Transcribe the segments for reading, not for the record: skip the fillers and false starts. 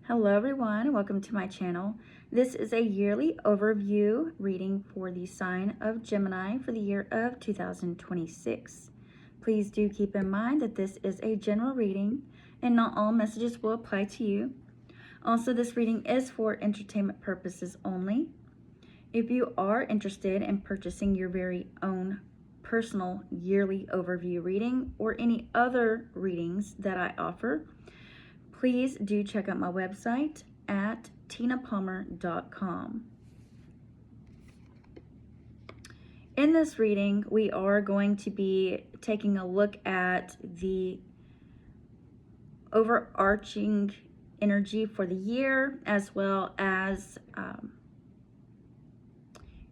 Hello everyone, welcome to my channel. This is a yearly overview reading for the sign of Gemini for the year of 2026. Please do keep in mind that this is a general reading and not all messages will apply to you. Also, this reading is for entertainment purposes only. If you are interested in purchasing your very own personal yearly overview reading or any other readings that I offer, please do check out my website at tinapalmer.com. In this reading, we are going to be taking a look at the overarching energy for the year, as well as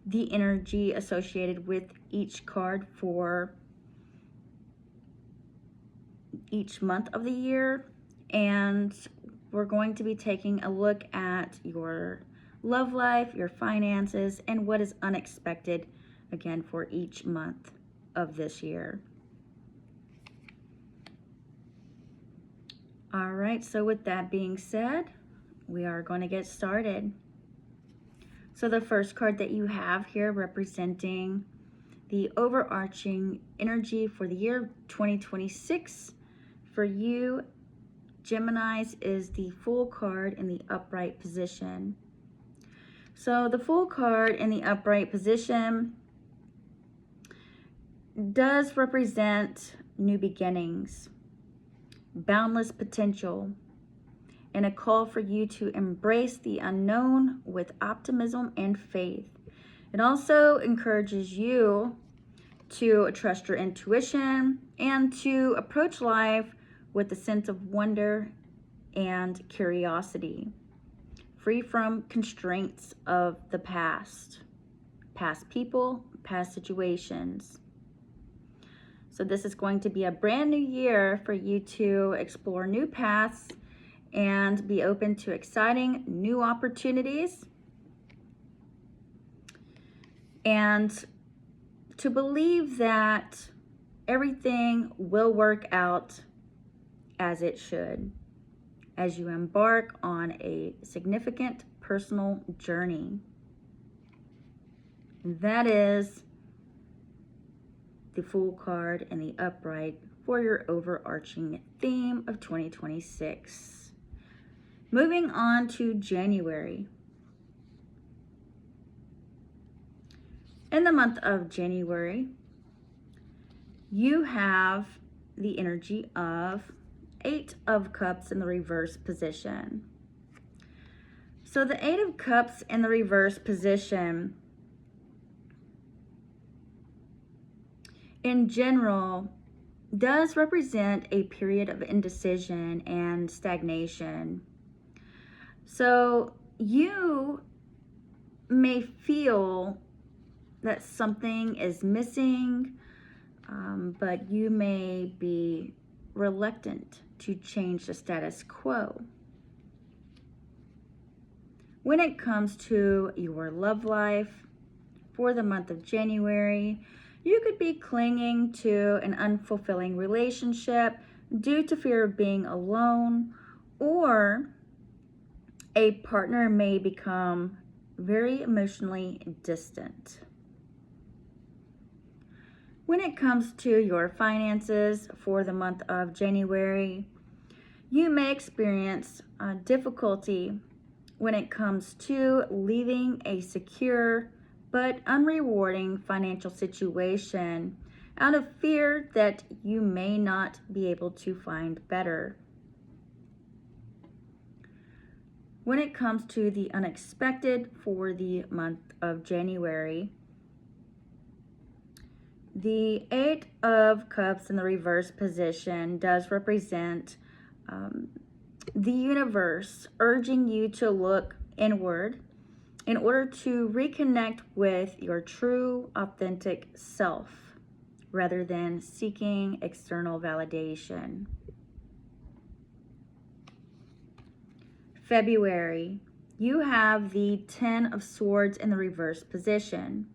the energy associated with each card for each month of the year. And we're going to be taking a look at your love life, your finances, and what is unexpected, again, for each month of this year. All right, so with that being said, we are going to get started. So the first card that you have here representing the overarching energy for the year 2026 for you, Geminis, is the Fool card in the upright position. So the Fool card in the upright position does represent new beginnings, boundless potential, and a call for you to embrace the unknown with optimism and faith. It also encourages you to trust your intuition and to approach life with a sense of wonder and curiosity, free from constraints of the past people, past situations. So this is going to be a brand new year for you to explore new paths and be open to exciting new opportunities, and to believe that everything will work out as it should as you embark on a significant personal journey. That is the Fool card in the upright for your overarching theme of 2026. Moving on to January. In the month of January, you have the energy of 8 of Cups in the reverse position. So the 8 of Cups in the reverse position, in general, does represent a period of indecision and stagnation. So you may feel that something is missing, but you may be reluctant to change the status quo. When it comes to your love life for the month of January, you could be clinging to an unfulfilling relationship due to fear of being alone, or a partner may become very emotionally distant. When it comes to your finances for the month of January, you may experience difficulty when it comes to leaving a secure but unrewarding financial situation out of fear that you may not be able to find better. When it comes to the unexpected for the month of January, the 8 of Cups in the reverse position does represent the universe urging you to look inward in order to reconnect with your true, authentic self, rather than seeking external validation. February, you have the 10 of Swords in the reverse position.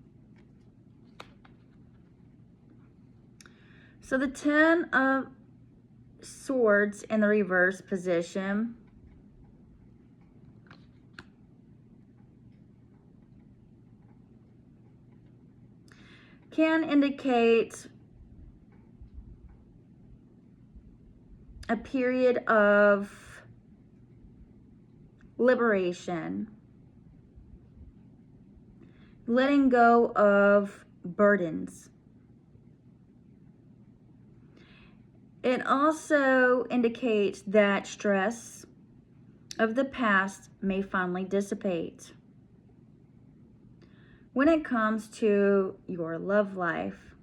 So the 10 of Swords in the reverse position can indicate a period of liberation, letting go of burdens. It also indicates that stress of the past may finally dissipate. When it comes to your love life,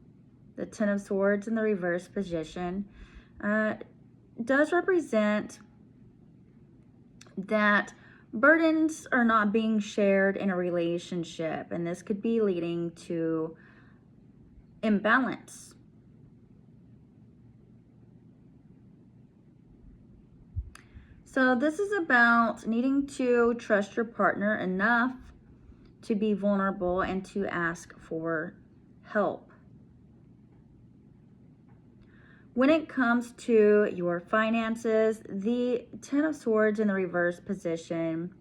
the Ten of Swords in the reverse position does represent that burdens are not being shared in a relationship, and this could be leading to imbalance. So this is about needing to trust your partner enough to be vulnerable and to ask for help. When it comes to your finances, the Ten of Swords in the reverse position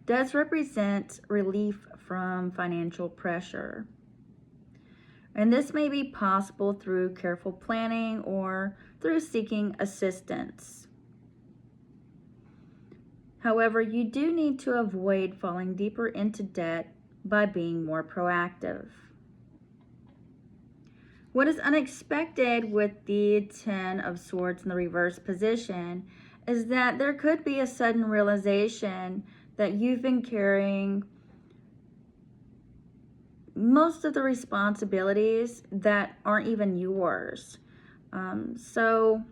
does represent relief from financial pressure. And this may be possible through careful planning or through seeking assistance. However, you do need to avoid falling deeper into debt by being more proactive. What is unexpected with the Ten of Swords in the reverse position is that there could be a sudden realization that you've been carrying most of the responsibilities that aren't even yours. So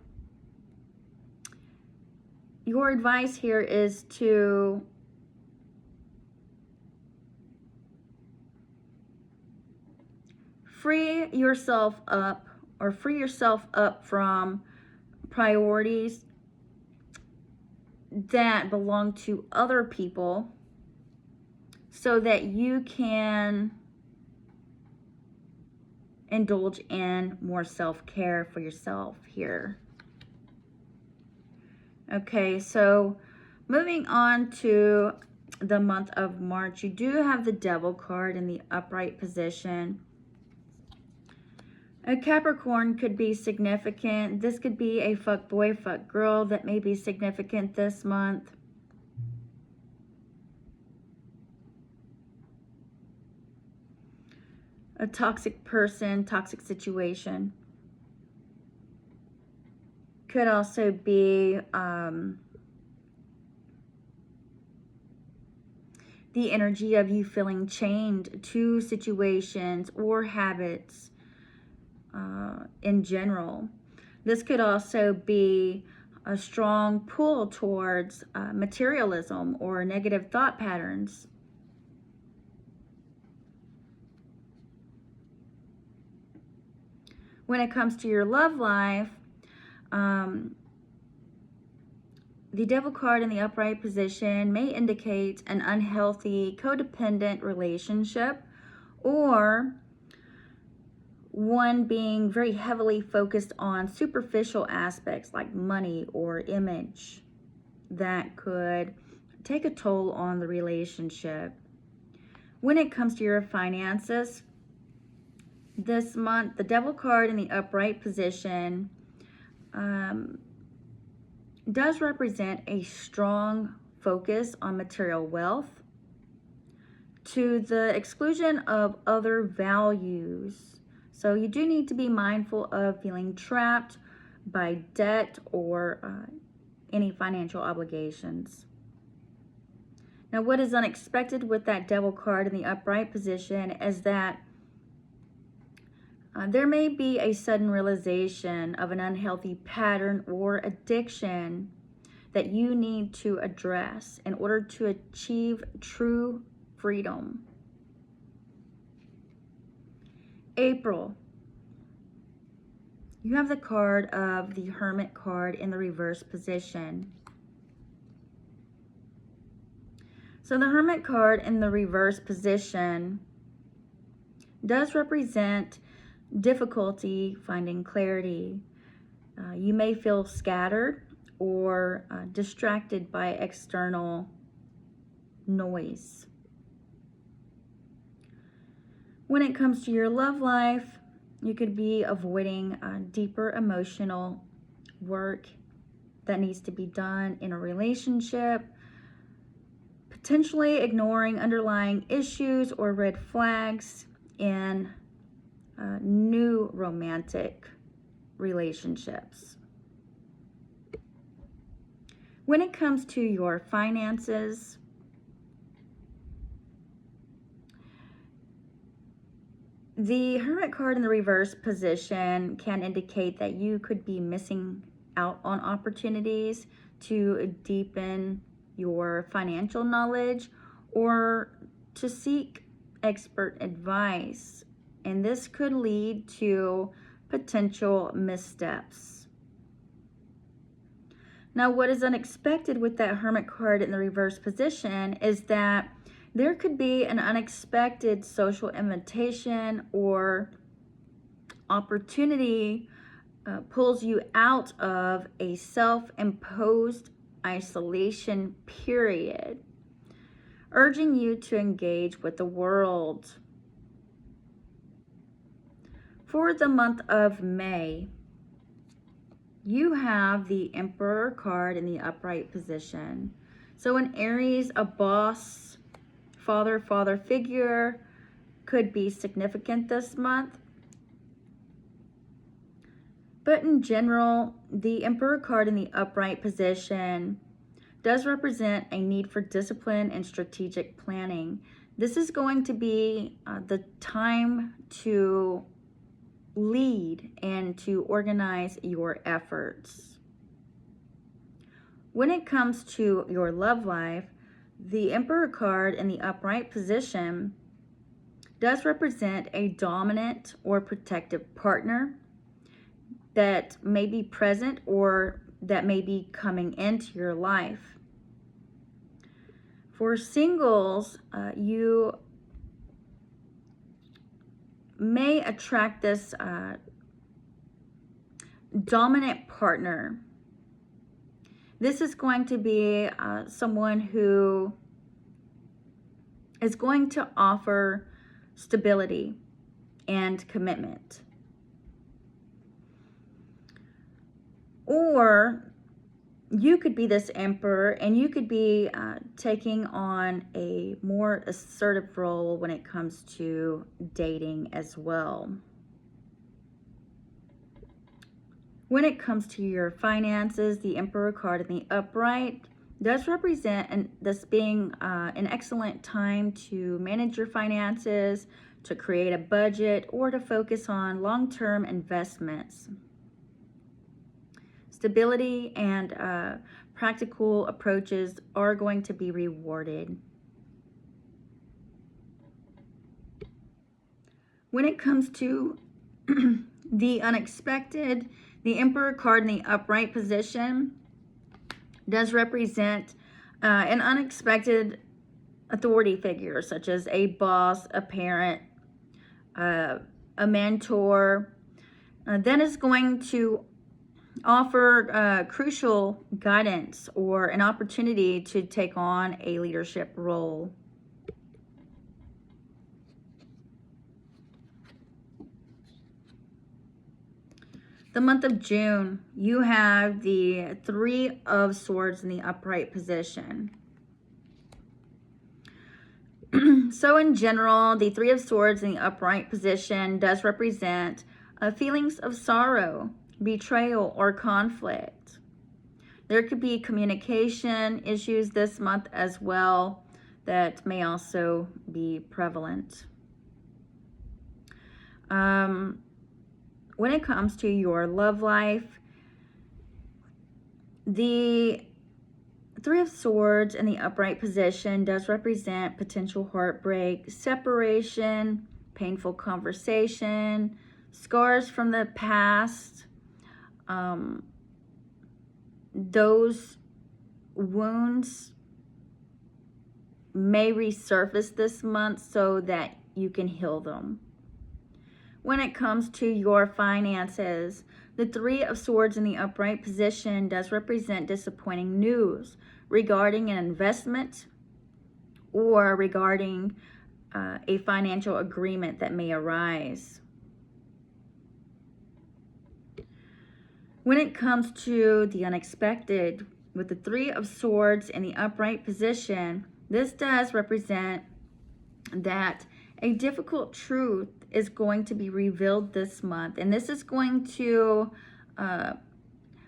your advice here is to free yourself up from priorities that belong to other people so that you can indulge in more self-care for yourself here. Okay, so moving on to the month of March, you do have the Devil card in the upright position. A Capricorn could be significant. This could be a fuck boy, fuck girl that may be significant this month. A toxic person, toxic situation. Could also be the energy of you feeling chained to situations or habits in general. This could also be a strong pull towards materialism or negative thought patterns. When it comes to your love life, the Devil card in the upright position may indicate an unhealthy codependent relationship, or one being very heavily focused on superficial aspects like money or image that could take a toll on the relationship. When it comes to your finances, this month, the Devil card in the upright position does represent a strong focus on material wealth to the exclusion of other values. So you do need to be mindful of feeling trapped by debt or any financial obligations. Now, what is unexpected with that Devil card in the upright position is that there may be a sudden realization of an unhealthy pattern or addiction that you need to address in order to achieve true freedom. April, you have the card of the Hermit card in the reverse position. So the Hermit card in the reverse position does represent difficulty finding clarity. You may feel scattered or distracted by external noise. When it comes to your love life, you could be avoiding deeper emotional work that needs to be done in a relationship, potentially ignoring underlying issues or red flags in new romantic relationships. When it comes to your finances, the Hermit card in the reverse position can indicate that you could be missing out on opportunities to deepen your financial knowledge or to seek expert advice. And this could lead to potential missteps. Now, what is unexpected with that Hermit card in the reverse position is that there could be an unexpected social invitation or opportunity pulls you out of a self-imposed isolation period, urging you to engage with the world. For the month of May, you have the Emperor card in the upright position. So in Aries, a boss, father figure could be significant this month. But in general, the Emperor card in the upright position does represent a need for discipline and strategic planning. This is going to be the time to lead and to organize your efforts. When it comes to your love life, the Emperor card in the upright position does represent a dominant or protective partner that may be present or that may be coming into your life. For singles, you may attract this dominant partner. This is going to be someone who is going to offer stability and commitment. Or you could be this emperor and you could be taking on a more assertive role when it comes to dating as well. When it comes to your finances, the Emperor card in the upright does represent this being an excellent time to manage your finances, to create a budget, or to focus on long-term investments. Stability and practical approaches are going to be rewarded. When it comes to the unexpected, the Emperor card in the upright position does represent an unexpected authority figure, such as a boss, a parent, a mentor, that is going to offer crucial guidance or an opportunity to take on a leadership role. The month of June, you have the Three of Swords in the upright position. So in general, the Three of Swords in the upright position does represent feelings of sorrow, betrayal, or conflict. There could be communication issues this month as well that may also be prevalent. When it comes to your love life, the Three of Swords in the upright position does represent potential heartbreak, separation, painful conversation, scars from the past. Those wounds may resurface this month so that you can heal them. When it comes to your finances, the Three of Swords in the upright position does represent disappointing news regarding an investment or regarding a financial agreement that may arise. When it comes to the unexpected, with the Three of Swords in the upright position, this does represent that a difficult truth is going to be revealed this month, and this is going to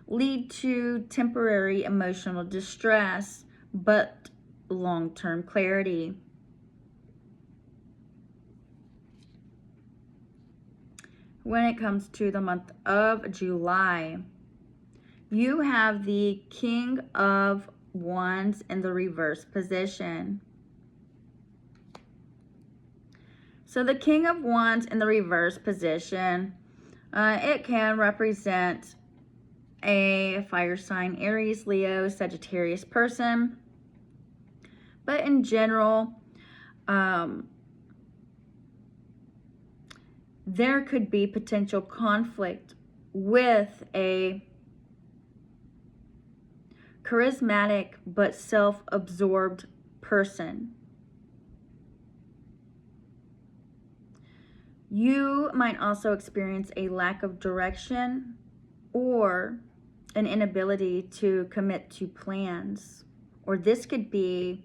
lead to temporary emotional distress, but long-term clarity. When it comes to the month of July, you have the King of Wands in the reverse position. So the King of Wands in the reverse position, it can represent a fire sign, Aries, Leo, Sagittarius person. But in general, there could be potential conflict with a charismatic but self-absorbed person. You might also experience a lack of direction or an inability to commit to plans. Or this could be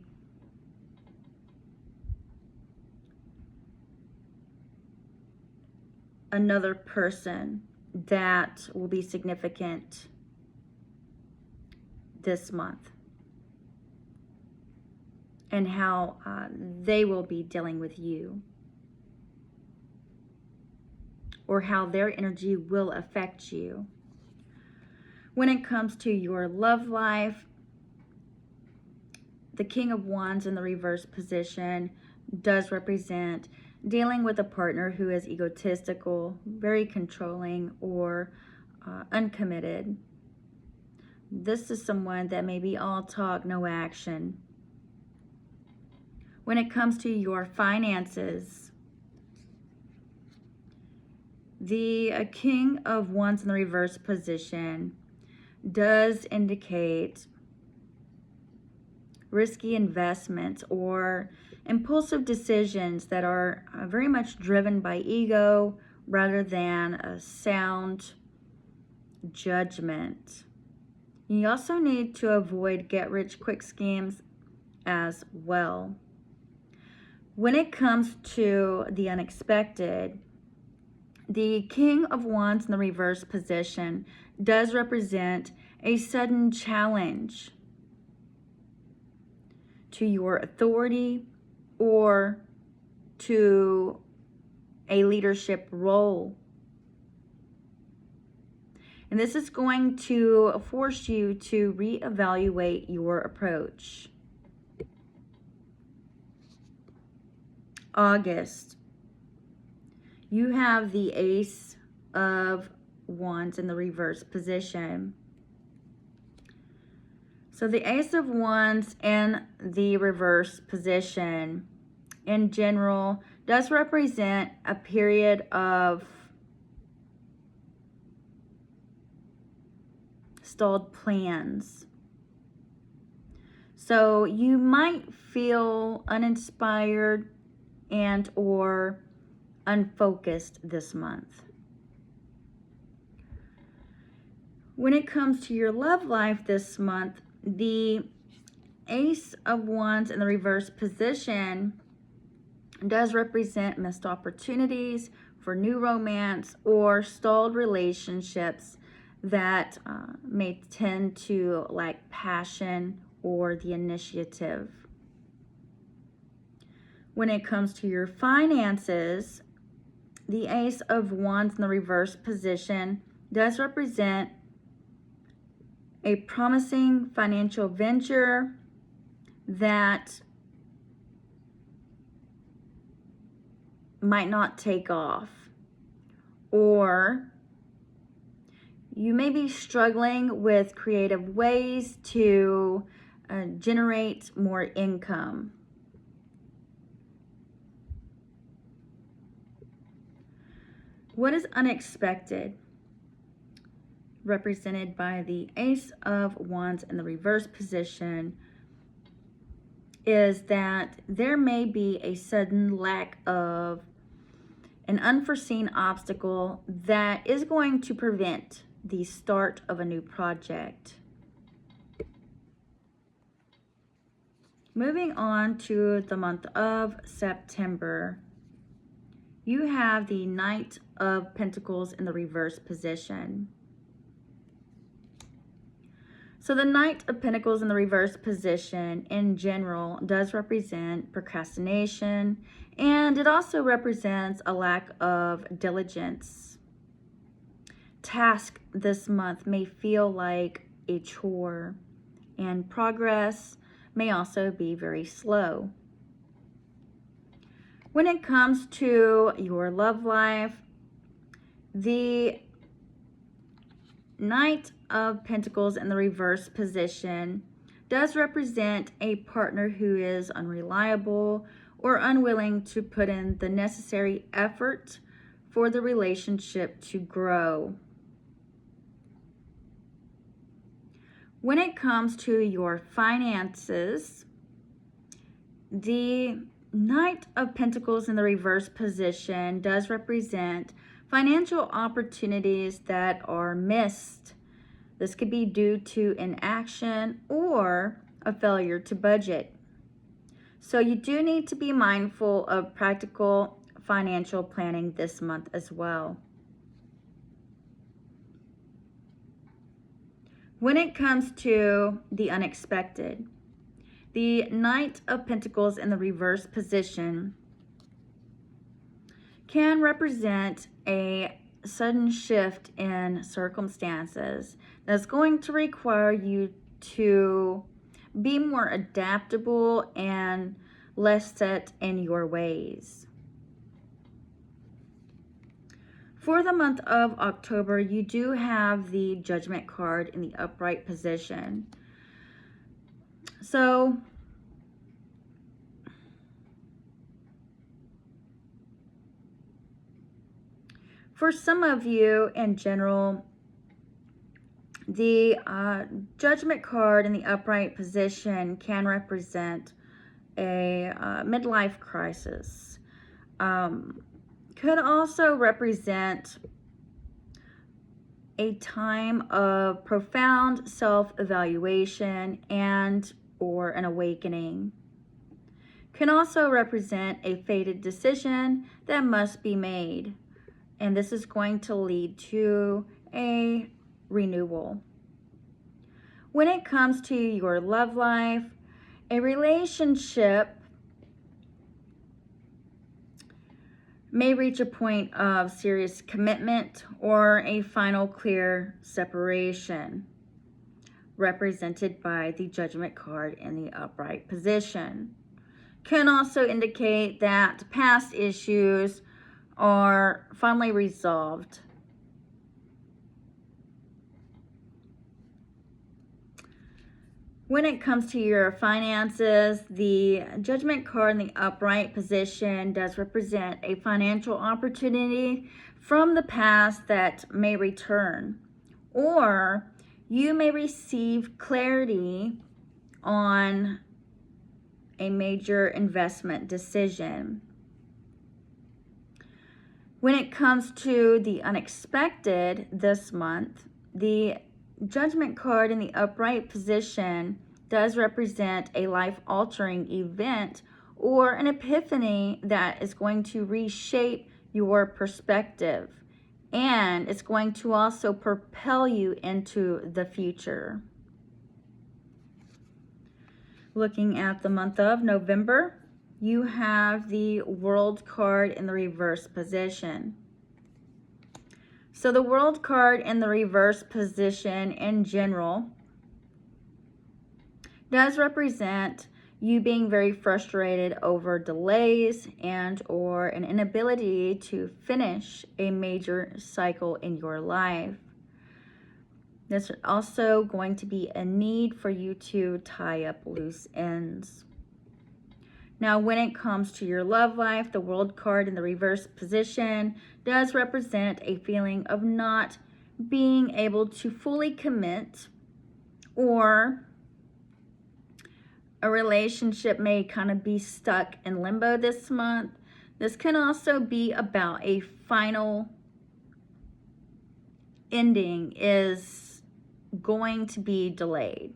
another person that will be significant this month, and how they will be dealing with you, or how their energy will affect you. When it comes to your love life, the King of Wands in the reverse position does represent dealing with a partner who is egotistical, very controlling, or uncommitted. This is someone that may be all talk, no action. When it comes to your finances, the King of Wands in the reverse position does indicate risky investments or impulsive decisions that are very much driven by ego rather than a sound judgment. You also need to avoid get-rich-quick schemes as well. When it comes to the unexpected, the King of Wands in the reverse position does represent a sudden challenge to your authority or to a leadership role. And this is going to force you to reevaluate your approach. August, you have the Ace of Wands in the reverse position. So the Ace of Wands in the reverse position, in general, does represent a period of stalled plans. So you might feel uninspired and or unfocused this month. When it comes to your love life this month, the Ace of Wands in the reverse position does represent missed opportunities for new romance or stalled relationships that may tend to lack passion or the initiative. When it comes to your finances, the Ace of Wands in the reverse position does represent a promising financial venture that might not take off, or you may be struggling with creative ways to generate more income. What is unexpected? Represented by the Ace of Wands in the reverse position. is that there may be a sudden lack of an unforeseen obstacle that is going to prevent the start of a new project. Moving on to the month of September, you have the Knight of Pentacles in the reverse position. So the Knight of Pentacles in the reverse position in general does represent procrastination, and it also represents a lack of diligence. Task this month may feel like a chore, and progress may also be very slow. When it comes to your love life, the Knight of Pentacles in the reverse position does represent a partner who is unreliable or unwilling to put in the necessary effort for the relationship to grow. When it comes to your finances, the Knight of Pentacles in the reverse position does represent financial opportunities that are missed. This could be due to inaction or a failure to budget. So you do need to be mindful of practical financial planning this month as well. When it comes to the unexpected, the Knight of Pentacles in the reverse position can represent a sudden shift in circumstances that's going to require you to be more adaptable and less set in your ways. For the month of October, you do have the Judgment card in the upright position. So for some of you in general, the Judgment card in the upright position can represent a midlife crisis. Could also represent a time of profound self-evaluation and or an awakening. Can also represent a fated decision that must be made, and this is going to lead to a renewal. When it comes to your love life, a relationship may reach a point of serious commitment or a final clear separation, represented by the Judgment card in the upright position. Can also indicate that past issues are finally resolved. When it comes to your finances, the Judgment card in the upright position does represent a financial opportunity from the past that may return, or you may receive clarity on a major investment decision. When it comes to the unexpected this month, the Judgment card in the upright position does represent a life-altering event or an epiphany that is going to reshape your perspective, and it's going to also propel you into the future. Looking at the month of November, you have the World card in the reverse position. So the World card in the reverse position in general does represent you being very frustrated over delays and or an inability to finish a major cycle in your life. There's also going to be a need for you to tie up loose ends. Now, when it comes to your love life, the World card in the reverse position does represent a feeling of not being able to fully commit or A relationship may kind of be stuck in limbo this month. This can also be about a final ending is going to be delayed.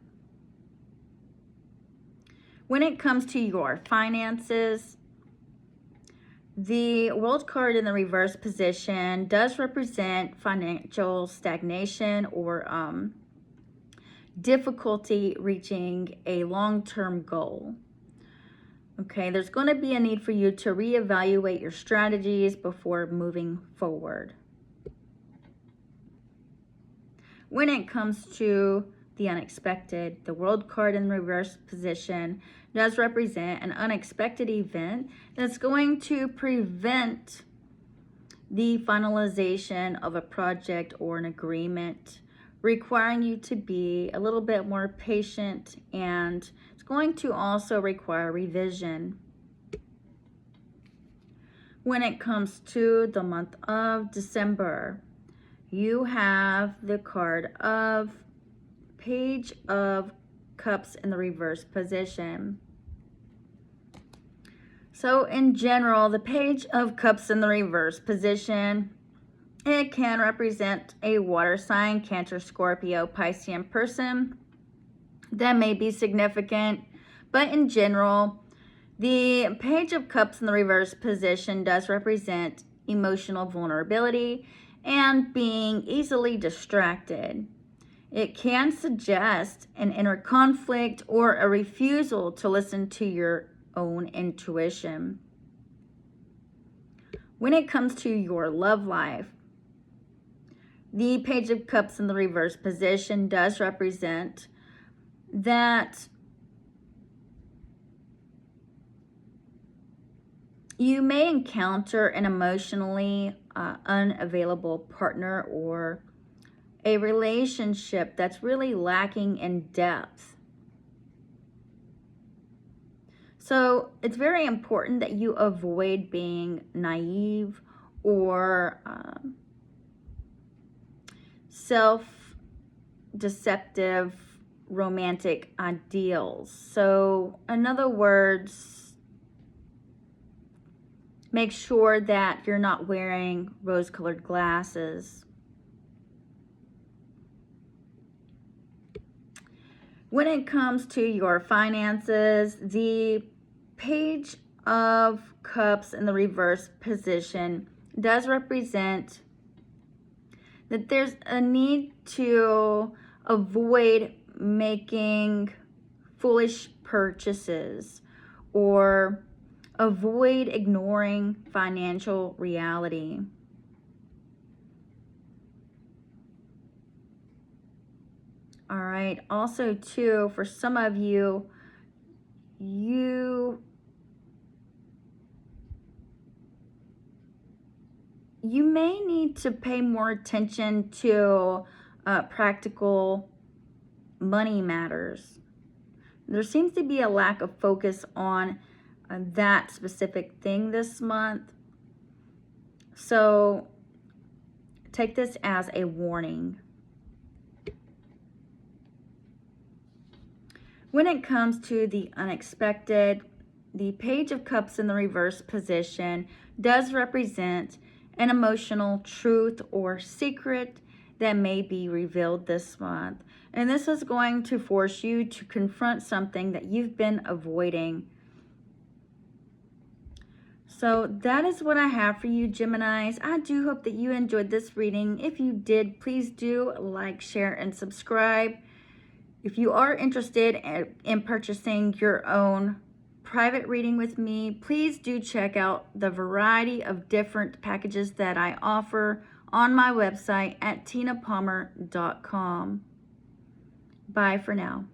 When it comes to your finances, the World card in the reverse position does represent financial stagnation or difficulty reaching a long-term goal. Okay, there's going to be a need for you to reevaluate your strategies before moving forward. When it comes to the unexpected, the World card in reverse position does represent an unexpected event that's going to prevent the finalization of a project or an agreement, requiring you to be a little bit more patient, and it's going to also require revision. When it comes to the month of December, you have the card of Page of Cups in the reverse position. So in general, the Page of Cups in the reverse position, it can represent a water sign, Cancer, Scorpio, Piscean person. That may be significant, but in general, the Page of Cups in the reverse position does represent emotional vulnerability and being easily distracted. It can suggest an inner conflict or a refusal to listen to your own intuition. When it comes to your love life, the Page of Cups in the reverse position does represent that you may encounter an emotionally unavailable partner or a relationship that's really lacking in depth. So it's very important that you avoid being naive or self-deceptive romantic ideals. So in other words, make sure that you're not wearing rose-colored glasses. When it comes to your finances, the Page of Cups in the reverse position does represent that there's a need to avoid making foolish purchases or avoid ignoring financial reality. All right, also too, for some of you, you may need to pay more attention to practical money matters. There seems to be a lack of focus on that specific thing this month. So take this as a warning. When it comes to the unexpected, the Page of Cups in the reverse position does represent an emotional truth or secret that may be revealed this month. And this is going to force you to confront something that you've been avoiding. So that is what I have for you, Geminis. I do hope that you enjoyed this reading. If you did, please do like, share, and subscribe. If you are interested in purchasing your own private reading with me, please do check out the variety of different packages that I offer on my website at tinapalmer.com. Bye for now.